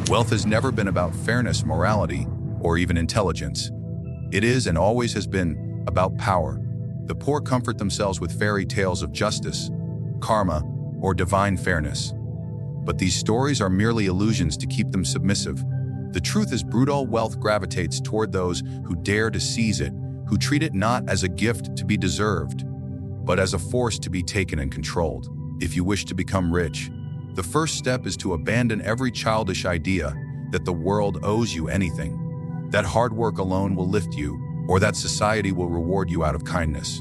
Wealth has never been about fairness, morality, or even intelligence. It is and always has been about power. The poor comfort themselves with fairy tales of justice, karma, or divine fairness. But these stories are merely illusions to keep them submissive. The truth is, brutal wealth gravitates toward those who dare to seize it, who treat it not as a gift to be deserved, but as a force to be taken and controlled. If you wish to become rich, the first step is to abandon every childish idea that the world owes you anything, that hard work alone will lift you, or that society will reward you out of kindness.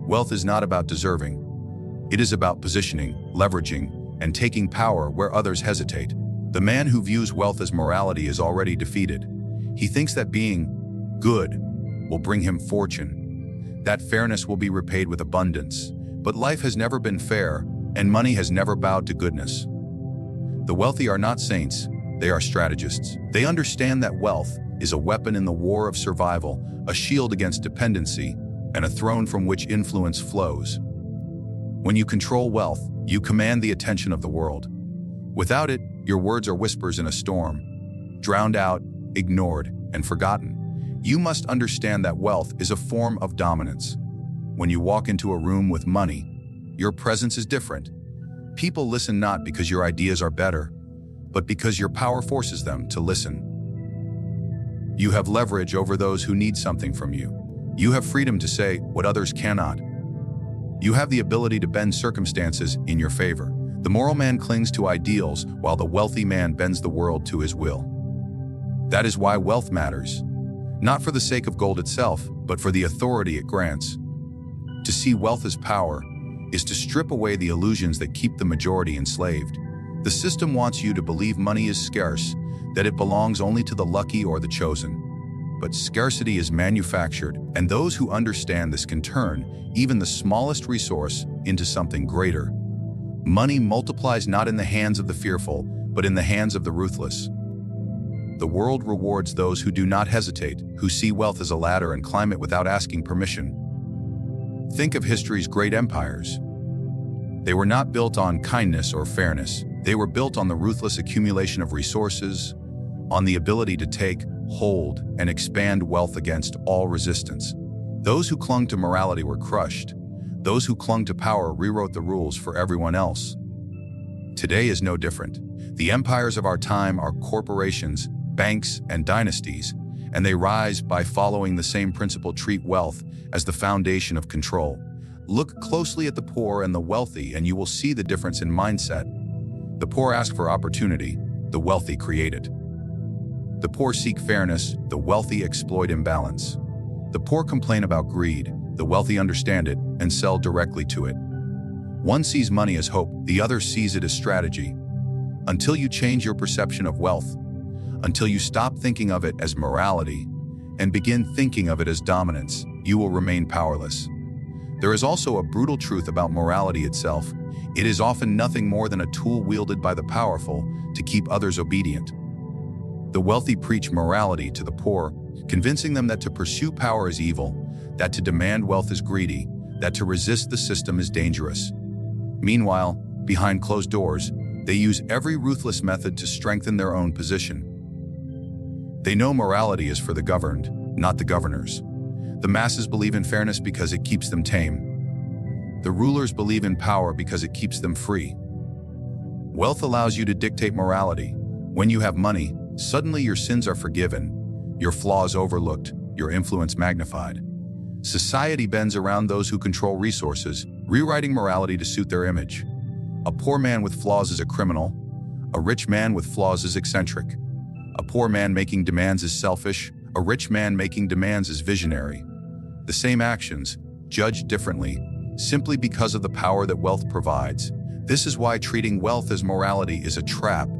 Wealth is not about deserving. It is about positioning, leveraging, and taking power where others hesitate. The man who views wealth as morality is already defeated. He thinks that being good will bring him fortune, that fairness will be repaid with abundance. But life has never been fair, and money has never bowed to goodness. The wealthy are not saints, they are strategists. They understand that wealth is a weapon in the war of survival, a shield against dependency, and a throne from which influence flows. When you control wealth, you command the attention of the world. Without it, your words are whispers in a storm, drowned out, ignored, and forgotten. You must understand that wealth is a form of dominance. When you walk into a room with money, your presence is different. People listen not because your ideas are better, but because your power forces them to listen. You have leverage over those who need something from you. You have freedom to say what others cannot. You have the ability to bend circumstances in your favor. The moral man clings to ideals, while the wealthy man bends the world to his will. That is why wealth matters, not for the sake of gold itself, but for the authority it grants. To see wealth as power is to strip away the illusions that keep the majority enslaved. The system wants you to believe money is scarce, that it belongs only to the lucky or the chosen. But scarcity is manufactured, and those who understand this can turn even the smallest resource into something greater. Money multiplies not in the hands of the fearful, but in the hands of the ruthless. The world rewards those who do not hesitate, who see wealth as a ladder and climb it without asking permission. Think of history's great empires. They were not built on kindness or fairness. They were built on the ruthless accumulation of resources, on the ability to take, hold, and expand wealth against all resistance. Those who clung to morality were crushed. Those who clung to power rewrote the rules for everyone else. Today is no different. The empires of our time are corporations, banks, and dynasties, and they rise by following the same principle: treat wealth as the foundation of control. Look closely at the poor and the wealthy, and you will see the difference in mindset. The poor ask for opportunity, the wealthy create it. The poor seek fairness, the wealthy exploit imbalance. The poor complain about greed, the wealthy understand it and sell directly to it. One sees money as hope, the other sees it as strategy. Until you change your perception of wealth, until you stop thinking of it as morality and begin thinking of it as dominance, you will remain powerless. There is also a brutal truth about morality itself. It is often nothing more than a tool wielded by the powerful to keep others obedient. The wealthy preach morality to the poor, convincing them that to pursue power is evil, that to demand wealth is greedy, that to resist the system is dangerous. Meanwhile, behind closed doors, they use every ruthless method to strengthen their own position. They know morality is for the governed, not the governors. The masses believe in fairness because it keeps them tame. The rulers believe in power because it keeps them free. Wealth allows you to dictate morality. When you have money, suddenly your sins are forgiven, your flaws overlooked, your influence magnified. Society bends around those who control resources, rewriting morality to suit their image. A poor man with flaws is a criminal. A rich man with flaws is eccentric. A poor man making demands is selfish. A rich man making demands is visionary. The same actions, judged differently, simply because of the power that wealth provides. This is why treating wealth as morality is a trap.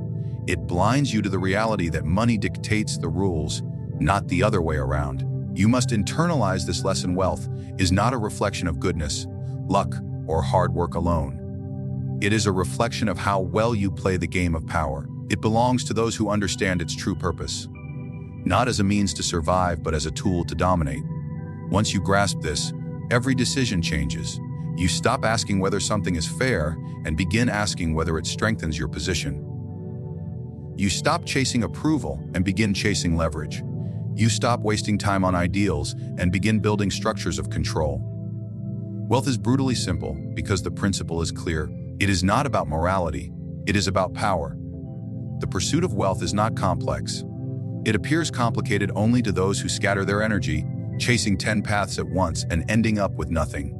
It blinds you to the reality that money dictates the rules, not the other way around. You must internalize this lesson: wealth is not a reflection of goodness, luck, or hard work alone. It is a reflection of how well you play the game of power. It belongs to those who understand its true purpose, not as a means to survive, but as a tool to dominate. Once you grasp this, every decision changes. You stop asking whether something is fair and begin asking whether it strengthens your position. You stop chasing approval and begin chasing leverage. You stop wasting time on ideals and begin building structures of control. Wealth is brutally simple because the principle is clear. It is not about morality. It is about power. The pursuit of wealth is not complex. It appears complicated only to those who scatter their energy, chasing 10 paths at once and ending up with nothing.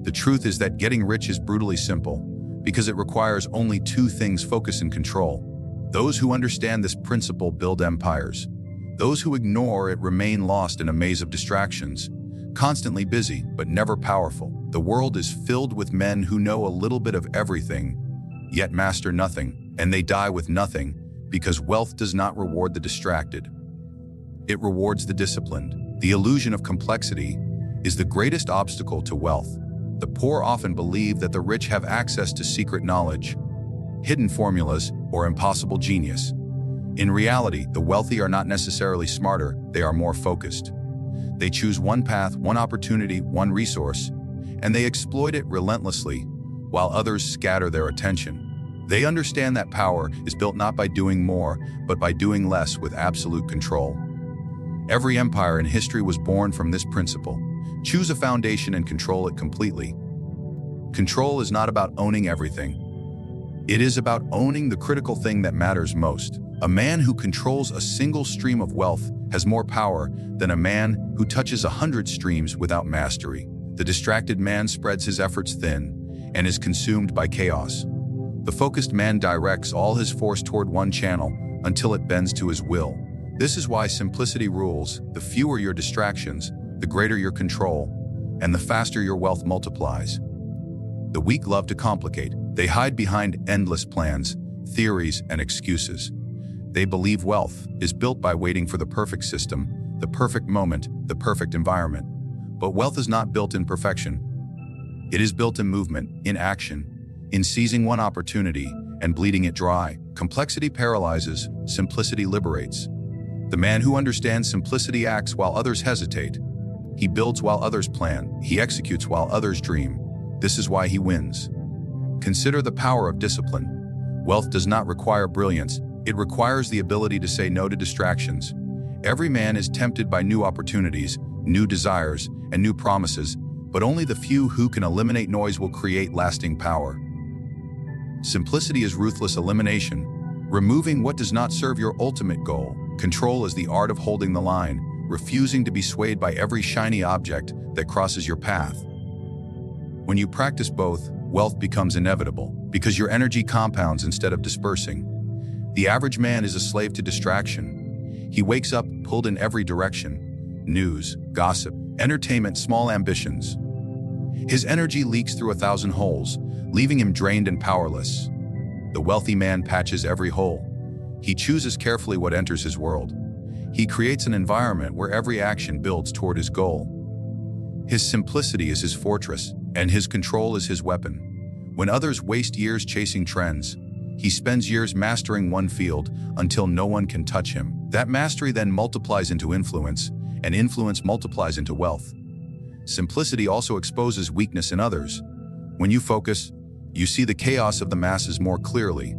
The truth is that getting rich is brutally simple because it requires only two things: focus and control. Those who understand this principle build empires. Those who ignore it remain lost in a maze of distractions, constantly busy but never powerful. The world is filled with men who know a little bit of everything, yet master nothing, and they die with nothing because wealth does not reward the distracted. It rewards the disciplined. The illusion of complexity is the greatest obstacle to wealth. The poor often believe that the rich have access to secret knowledge, hidden formulas, or impossible genius. In reality, the wealthy are not necessarily smarter, they are more focused. They choose one path, one opportunity, one resource, and they exploit it relentlessly, while others scatter their attention. They understand that power is built not by doing more, but by doing less with absolute control. Every empire in history was born from this principle. Choose a foundation and control it completely. Control is not about owning everything. It is about owning the critical thing that matters most. A man who controls a single stream of wealth has more power than a man who touches 100 streams without mastery. The distracted man spreads his efforts thin and is consumed by chaos. The focused man directs all his force toward one channel until it bends to his will. This is why simplicity rules. The fewer your distractions, the greater your control, and the faster your wealth multiplies. The weak love to complicate. They hide behind endless plans, theories, and excuses. They believe wealth is built by waiting for the perfect system, the perfect moment, the perfect environment. But wealth is not built in perfection. It is built in movement, in action, in seizing one opportunity and bleeding it dry. Complexity paralyzes, simplicity liberates. The man who understands simplicity acts while others hesitate. He builds while others plan. He executes while others dream. This is why he wins. Consider the power of discipline. Wealth does not require brilliance. It requires the ability to say no to distractions. Every man is tempted by new opportunities, new desires, and new promises, but only the few who can eliminate noise will create lasting power. Simplicity is ruthless elimination, removing what does not serve your ultimate goal. Control is the art of holding the line, refusing to be swayed by every shiny object that crosses your path. When you practice both, wealth becomes inevitable because your energy compounds instead of dispersing. The average man is a slave to distraction. He wakes up pulled in every direction: news, gossip, entertainment, small ambitions. His energy leaks through 1,000 holes, leaving him drained and powerless. The wealthy man patches every hole. He chooses carefully what enters his world. He creates an environment where every action builds toward his goal. His simplicity is his fortress, and his control is his weapon. When others waste years chasing trends, he spends years mastering one field until no one can touch him. That mastery then multiplies into influence, and influence multiplies into wealth. Simplicity also exposes weakness in others. When you focus, you see the chaos of the masses more clearly.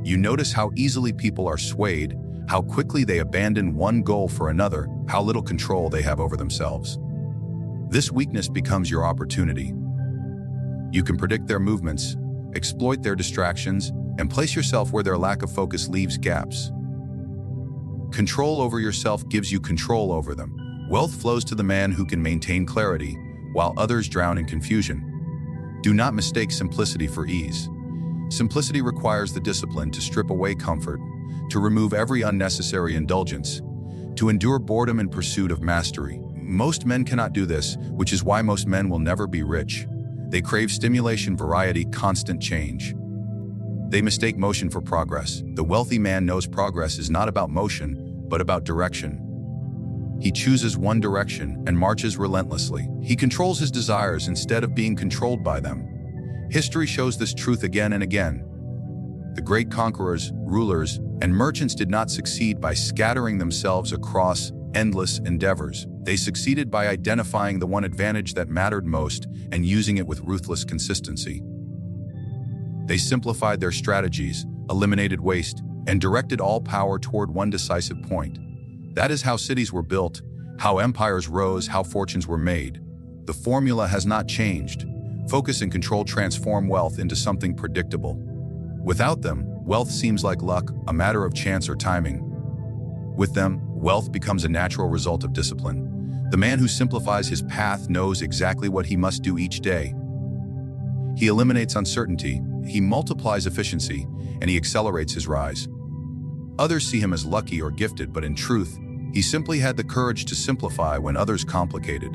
You notice how easily people are swayed, how quickly they abandon one goal for another, how little control they have over themselves. This weakness becomes your opportunity. You can predict their movements, exploit their distractions, and place yourself where their lack of focus leaves gaps. Control over yourself gives you control over them. Wealth flows to the man who can maintain clarity, while others drown in confusion. Do not mistake simplicity for ease. Simplicity requires the discipline to strip away comfort, to remove every unnecessary indulgence, to endure boredom in pursuit of mastery. Most men cannot do this, which is why most men will never be rich. They crave stimulation, variety, constant change. They mistake motion for progress. The wealthy man knows progress is not about motion, but about direction. He chooses one direction and marches relentlessly. He controls his desires instead of being controlled by them. History shows this truth again and again. The great conquerors, rulers, and merchants did not succeed by scattering themselves across endless endeavors. They succeeded by identifying the one advantage that mattered most and using it with ruthless consistency. They simplified their strategies, eliminated waste, and directed all power toward one decisive point. That is how cities were built, how empires rose, how fortunes were made. The formula has not changed. Focus and control transform wealth into something predictable. Without them, wealth seems like luck, a matter of chance or timing. With them, wealth becomes a natural result of discipline. The man who simplifies his path knows exactly what he must do each day. He eliminates uncertainty, he multiplies efficiency, and he accelerates his rise. Others see him as lucky or gifted, but in truth, he simply had the courage to simplify when others complicated.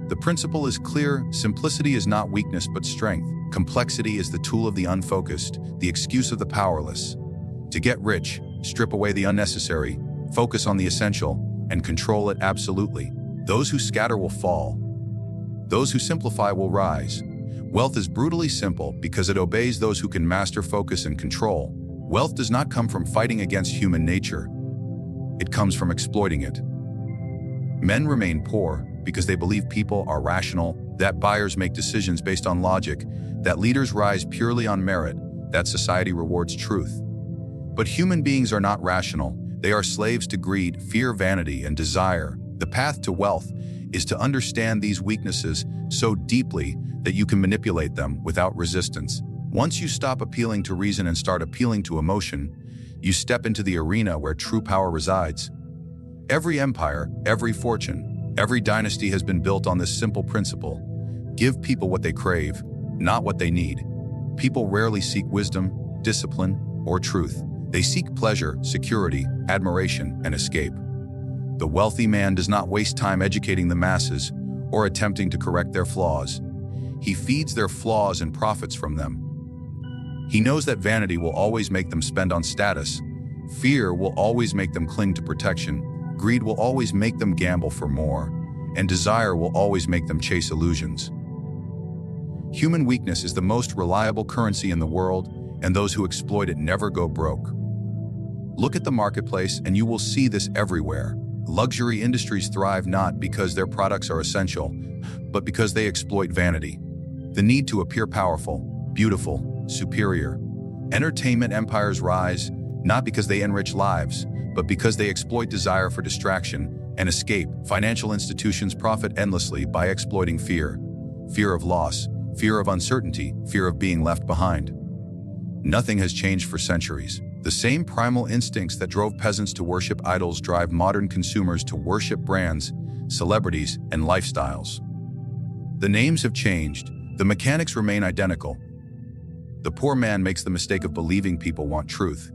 The principle is clear: simplicity is not weakness but strength. Complexity is the tool of the unfocused, the excuse of the powerless. To get rich, strip away the unnecessary, focus on the essential, and control it absolutely. Those who scatter will fall. Those who simplify will rise. Wealth is brutally simple because it obeys those who can master focus and control. Wealth does not come from fighting against human nature. It comes from exploiting it. Men remain poor because they believe people are rational, that buyers make decisions based on logic, that leaders rise purely on merit, that society rewards truth. But human beings are not rational. They are slaves to greed, fear, vanity, and desire. The path to wealth is to understand these weaknesses so deeply that you can manipulate them without resistance. Once you stop appealing to reason and start appealing to emotion, you step into the arena where true power resides. Every empire, every fortune, every dynasty has been built on this simple principle: give people what they crave, not what they need. People rarely seek wisdom, discipline, or truth. They seek pleasure, security, admiration, and escape. The wealthy man does not waste time educating the masses or attempting to correct their flaws. He feeds their flaws and profits from them. He knows that vanity will always make them spend on status, fear will always make them cling to protection, greed will always make them gamble for more, and desire will always make them chase illusions. Human weakness is the most reliable currency in the world, and those who exploit it never go broke. Look at the marketplace and you will see this everywhere. Luxury industries thrive not because their products are essential, but because they exploit vanity. The need to appear powerful, beautiful, superior. Entertainment empires rise, not because they enrich lives, but because they exploit desire for distraction and escape. Financial institutions profit endlessly by exploiting fear. Fear of loss, fear of uncertainty, fear of being left behind. Nothing has changed for centuries. The same primal instincts that drove peasants to worship idols drive modern consumers to worship brands, celebrities, and lifestyles. The names have changed, the mechanics remain identical. The poor man makes the mistake of believing people want truth.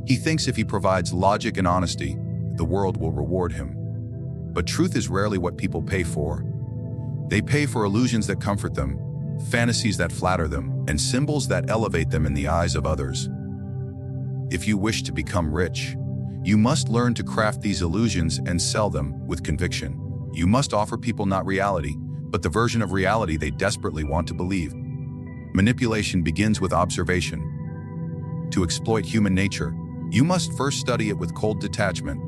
He thinks if he provides logic and honesty, the world will reward him. But truth is rarely what people pay for. They pay for illusions that comfort them, fantasies that flatter them, and symbols that elevate them in the eyes of others. If you wish to become rich, you must learn to craft these illusions and sell them with conviction. You must offer people not reality, but the version of reality they desperately want to believe. Manipulation begins with observation. To exploit human nature, you must first study it with cold detachment.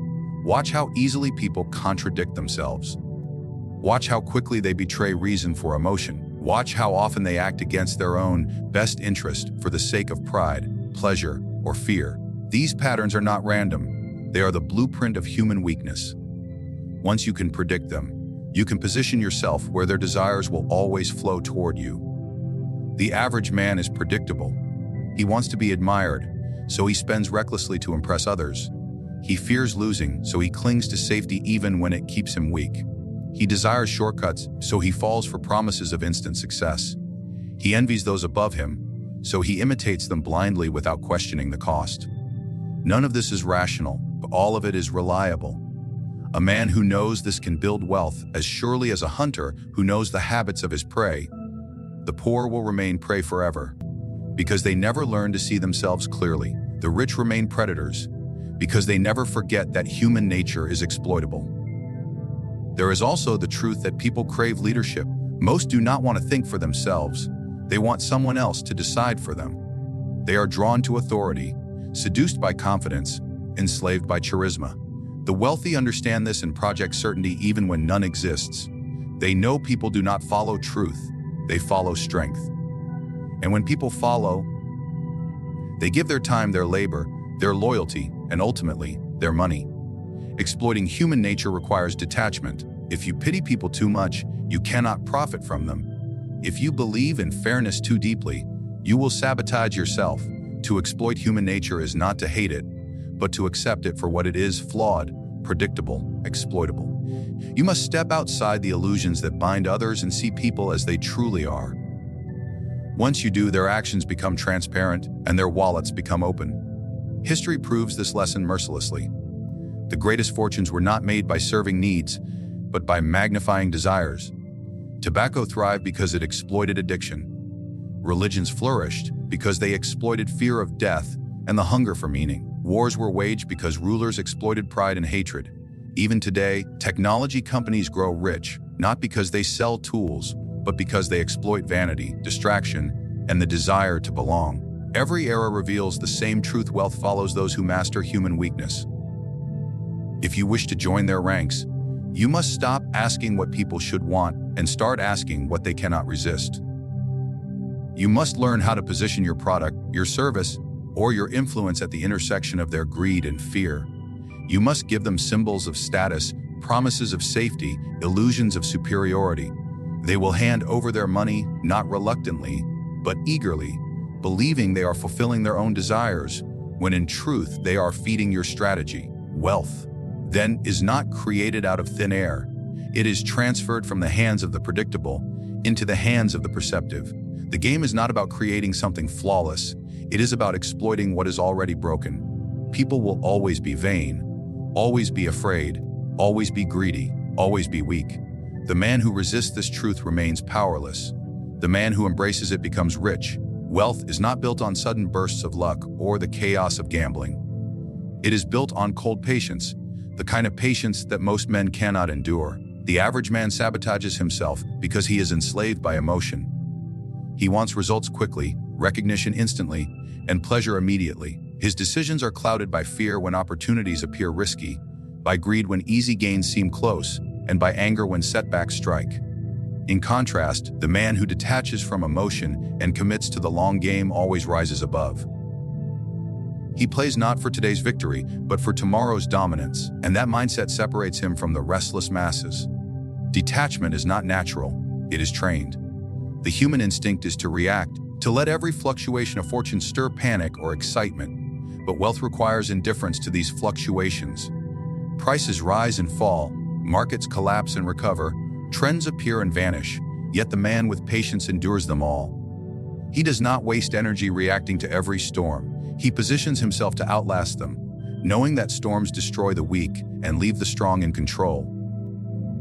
Watch how easily people contradict themselves. Watch how quickly they betray reason for emotion. Watch how often they act against their own best interest for the sake of pride, pleasure, or fear. These patterns are not random. They are the blueprint of human weakness. Once you can predict them, you can position yourself where their desires will always flow toward you. The average man is predictable. He wants to be admired, so he spends recklessly to impress others. He fears losing, so he clings to safety even when it keeps him weak. He desires shortcuts, so he falls for promises of instant success. He envies those above him, so he imitates them blindly without questioning the cost. None of this is rational, but all of it is reliable. A man who knows this can build wealth as surely as a hunter who knows the habits of his prey. The poor will remain prey forever, because they never learn to see themselves clearly. The rich remain predators, because they never forget that human nature is exploitable. There is also the truth that people crave leadership. Most do not want to think for themselves. They want someone else to decide for them. They are drawn to authority, seduced by confidence, enslaved by charisma. The wealthy understand this and project certainty even when none exists. They know people do not follow truth, they follow strength. And when people follow, They give their time, their labor, their loyalty, and ultimately, their money. Exploiting human nature requires detachment. If you pity people too much, you cannot profit from them. If you believe in fairness too deeply, you will sabotage yourself. To exploit human nature is not to hate it, but to accept it for what it is: flawed, predictable, exploitable. You must step outside the illusions that bind others and see people as they truly are. Once you do, their actions become transparent and their wallets become open. History proves this lesson mercilessly. The greatest fortunes were not made by serving needs, but by magnifying desires. Tobacco thrived because it exploited addiction. Religions flourished because they exploited fear of death and the hunger for meaning. Wars were waged because rulers exploited pride and hatred. Even today, technology companies grow rich, not because they sell tools, but because they exploit vanity, distraction, and the desire to belong. Every era reveals the same truth: wealth follows those who master human weakness. If you wish to join their ranks, you must stop asking what people should want and start asking what they cannot resist. You must learn how to position your product, your service, or your influence at the intersection of their greed and fear. You must give them symbols of status, promises of safety, illusions of superiority. They will hand over their money, not reluctantly, but eagerly, believing they are fulfilling their own desires, when in truth they are feeding your strategy. Wealth, then, is not created out of thin air. It is transferred from the hands of the predictable into the hands of the perceptive. The game is not about creating something flawless. It is about exploiting what is already broken. People will always be vain, always be afraid, always be greedy, always be weak. The man who resists this truth remains powerless. The man who embraces it becomes rich. Wealth is not built on sudden bursts of luck or the chaos of gambling. It is built on cold patience, the kind of patience that most men cannot endure. The average man sabotages himself because he is enslaved by emotion. He wants results quickly, recognition instantly, and pleasure immediately. His decisions are clouded by fear when opportunities appear risky, by greed when easy gains seem close, and by anger when setbacks strike. In contrast, the man who detaches from emotion and commits to the long game always rises above. He plays not for today's victory, but for tomorrow's dominance, and that mindset separates him from the restless masses. Detachment is not natural, it is trained. The human instinct is to react, to let every fluctuation of fortune stir panic or excitement. But wealth requires indifference to these fluctuations. Prices rise and fall, markets collapse and recover, trends appear and vanish, yet the man with patience endures them all. He does not waste energy reacting to every storm. He positions himself to outlast them, knowing that storms destroy the weak and leave the strong in control.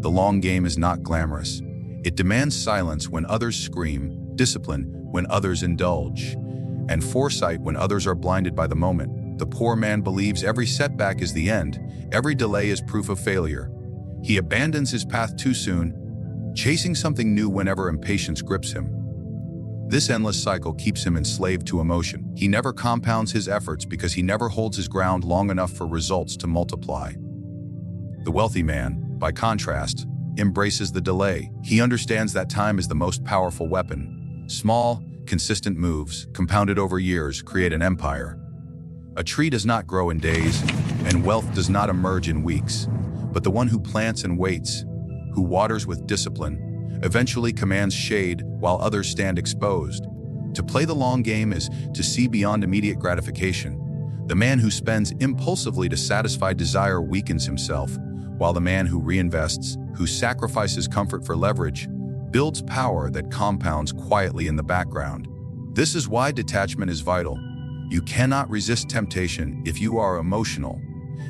The long game is not glamorous. It demands silence when others scream, discipline when others indulge, and foresight when others are blinded by the moment. The poor man believes every setback is the end, every delay is proof of failure. He abandons his path too soon, chasing something new whenever impatience grips him. This endless cycle keeps him enslaved to emotion. He never compounds his efforts because he never holds his ground long enough for results to multiply. The wealthy man, by contrast, embraces the delay. He understands that time is the most powerful weapon. Small, consistent moves, compounded over years, create an empire. A tree does not grow in days, and wealth does not emerge in weeks. But the one who plants and waits, who waters with discipline, eventually commands shade while others stand exposed. To play the long game is to see beyond immediate gratification. The man who spends impulsively to satisfy desire weakens himself, while the man who reinvests, who sacrifices comfort for leverage, builds power that compounds quietly in the background. This is why detachment is vital. You cannot resist temptation if you are emotional,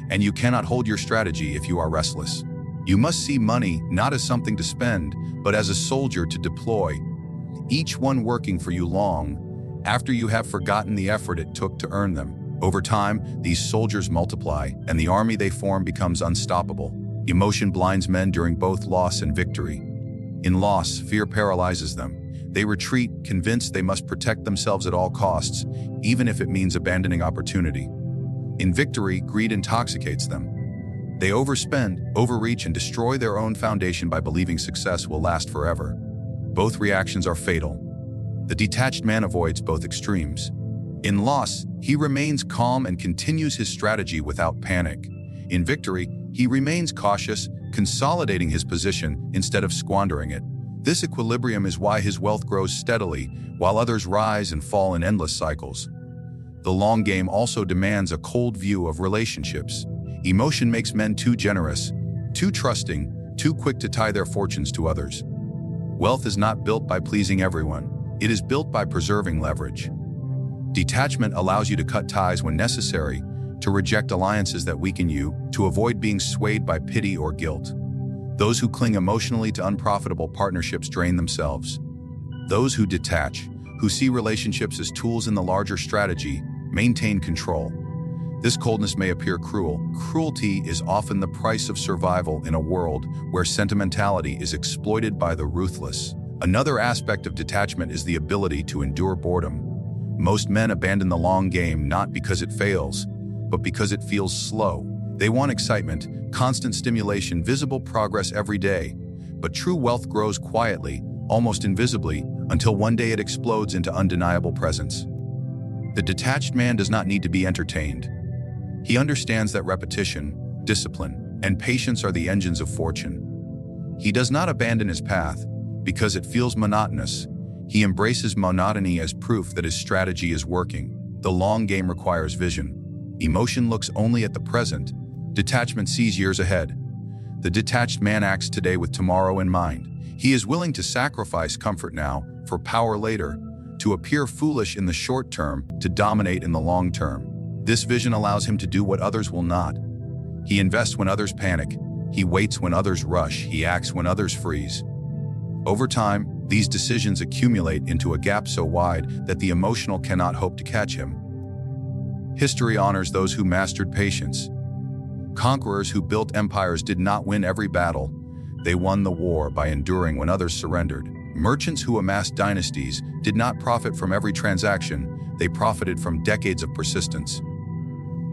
and you cannot hold your strategy if you are restless. You must see money not as something to spend, but as a soldier to deploy, each one working for you long after you have forgotten the effort it took to earn them. Over time, these soldiers multiply, and the army they form becomes unstoppable. Emotion blinds men during both loss and victory. In loss, fear paralyzes them. They retreat, convinced they must protect themselves at all costs, even if it means abandoning opportunity. In victory, greed intoxicates them. They overspend, overreach, and destroy their own foundation by believing success will last forever. Both reactions are fatal. The detached man avoids both extremes. In loss, he remains calm and continues his strategy without panic. In victory, he remains cautious, consolidating his position instead of squandering it. This equilibrium is why his wealth grows steadily, while others rise and fall in endless cycles. The long game also demands a cold view of relationships. Emotion makes men too generous, too trusting, too quick to tie their fortunes to others. Wealth is not built by pleasing everyone. It is built by preserving leverage. Detachment allows you to cut ties when necessary, to reject alliances that weaken you, to avoid being swayed by pity or guilt. Those who cling emotionally to unprofitable partnerships drain themselves. Those who detach, who see relationships as tools in the larger strategy, maintain control. This coldness may appear cruel. Cruelty is often the price of survival in a world where sentimentality is exploited by the ruthless. Another aspect of detachment is the ability to endure boredom. Most men abandon the long game not because it fails, but because it feels slow. They want excitement, constant stimulation, visible progress every day. But true wealth grows quietly, almost invisibly, until one day it explodes into undeniable presence. The detached man does not need to be entertained. He understands that repetition, discipline, and patience are the engines of fortune. He does not abandon his path because it feels monotonous. He embraces monotony as proof that his strategy is working. The long game requires vision. Emotion looks only at the present. Detachment sees years ahead. The detached man acts today with tomorrow in mind. He is willing to sacrifice comfort now for power later, to appear foolish in the short term, to dominate in the long term. This vision allows him to do what others will not. He invests when others panic. He waits when others rush. He acts when others freeze. Over time, these decisions accumulate into a gap so wide that the emotional cannot hope to catch him. History honors those who mastered patience. Conquerors who built empires did not win every battle. They won the war by enduring when others surrendered. Merchants who amassed dynasties did not profit from every transaction. They profited from decades of persistence.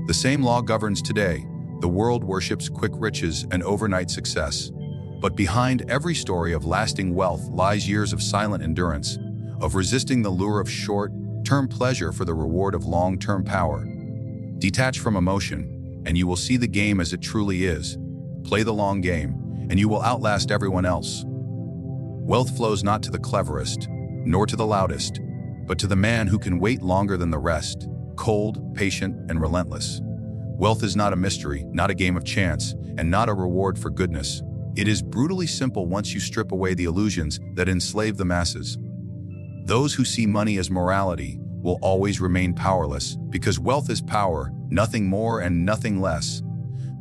The same law governs today. The world worships quick riches and overnight success. But behind every story of lasting wealth lies years of silent endurance, of resisting the lure of short-term pleasure for the reward of long-term power. Detach from emotion, and you will see the game as it truly is. Play the long game, and you will outlast everyone else. Wealth flows not to the cleverest, nor to the loudest, but to the man who can wait longer than the rest, cold, patient, and relentless. Wealth is not a mystery, not a game of chance, and not a reward for goodness. It is brutally simple once you strip away the illusions that enslave the masses. Those who see money as morality will always remain powerless, because wealth is power, nothing more and nothing less.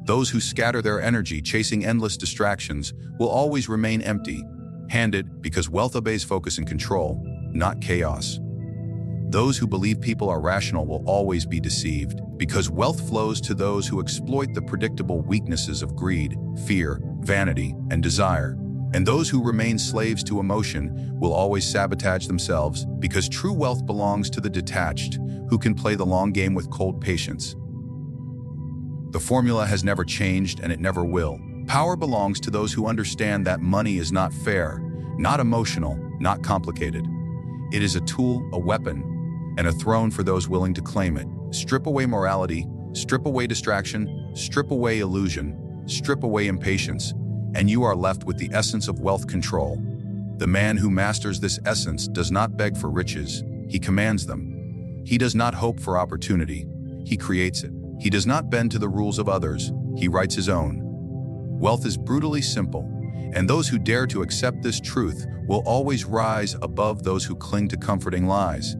Those who scatter their energy chasing endless distractions will always remain empty-handed, because wealth obeys focus and control, not chaos. Those who believe people are rational will always be deceived, because wealth flows to those who exploit the predictable weaknesses of greed, fear, vanity, and desire. And those who remain slaves to emotion will always sabotage themselves, because true wealth belongs to the detached, who can play the long game with cold patience. The formula has never changed, and it never will. Power belongs to those who understand that money is not fair, not emotional, not complicated. It is a tool, a weapon, and a throne for those willing to claim it. Strip away morality, strip away distraction, strip away illusion, strip away impatience, and you are left with the essence of wealth control. The man who masters this essence does not beg for riches, he commands them. He does not hope for opportunity, he creates it. He does not bend to the rules of others, he writes his own. Wealth is brutally simple, and those who dare to accept this truth will always rise above those who cling to comforting lies.